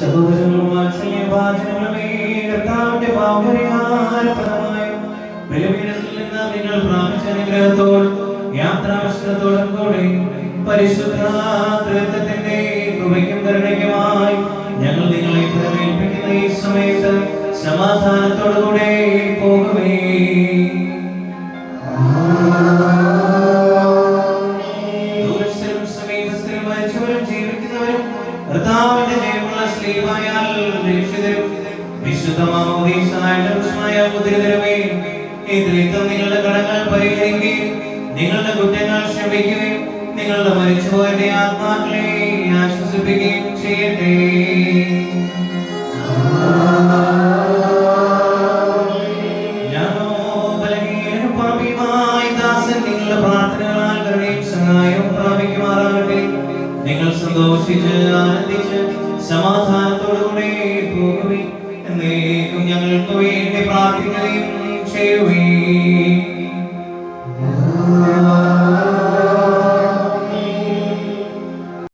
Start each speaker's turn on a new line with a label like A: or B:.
A: സഹോദരങ്ങളും വാത്സല്യഭാചനങ്ങളുമേ, കർത്താവിന്റെ പാപപരിഹാരഫലമായ ബലിപീഠത്തിൽ നിന്ന് നിങ്ങൾ പ്രാപിച്ച അനുഗ്രഹത്തോടും യാത്രാവസരത്തോടും കൂടി പരിശുദ്ധ തൃത്വത്തിന്റെ കൃപയ്ക്കും കരുണയ്ക്കുമായി ഞങ്ങൾ നിങ്ങളെ പ്രേരിപ്പിക്കുന്ന ഈ സമയത്ത് സമാധാനത്തോടുകൂടെ പോകുമേ. ദൂരസ്ഥരും സമീപസ്ഥരും മരിച്ചവരും ജീവിക്കുന്നവരും കർത്താവിന്റെ ജയമുള്ള സ്ലീബായാൽ രക്ഷിതരും വിശുദ്ധ മാമോദീസായ മുദ്രിതരുമേ, ഈ ത്രിത്വം നിങ്ങളുടെ കടങ്ങൾ പരിഹരിക്കുകയും നിങ്ങളുടെ കുറ്റങ്ങൾ ക്ഷമിക്കുകയും നിങ്ങളുടെ മരിച്ചുപോയവരുടെ ആത്മാക്കളെ ആശ്വസിപ്പിക്കുകയും ചെയ്യട്ടെ. ഞാനോ ബലഹീനനും പാപിയുമായ ദാസൻ നിങ്ങളുടെ പ്രാർത്ഥനകളാൽ കരുണയും സഹായവും പ്രാപിക്കുമാറാകട്ടെ. നിങ്ങൾ സന്തോഷിച്ച് ആനന്ദിച്ച് സമാധാനത്തോടുകൂടെ പോകുകയും എന്നേക്കും ഞങ്ങൾക്ക് വേണ്ടി പ്രാർത്ഥിക്കുകയും ചെയ്യുകയും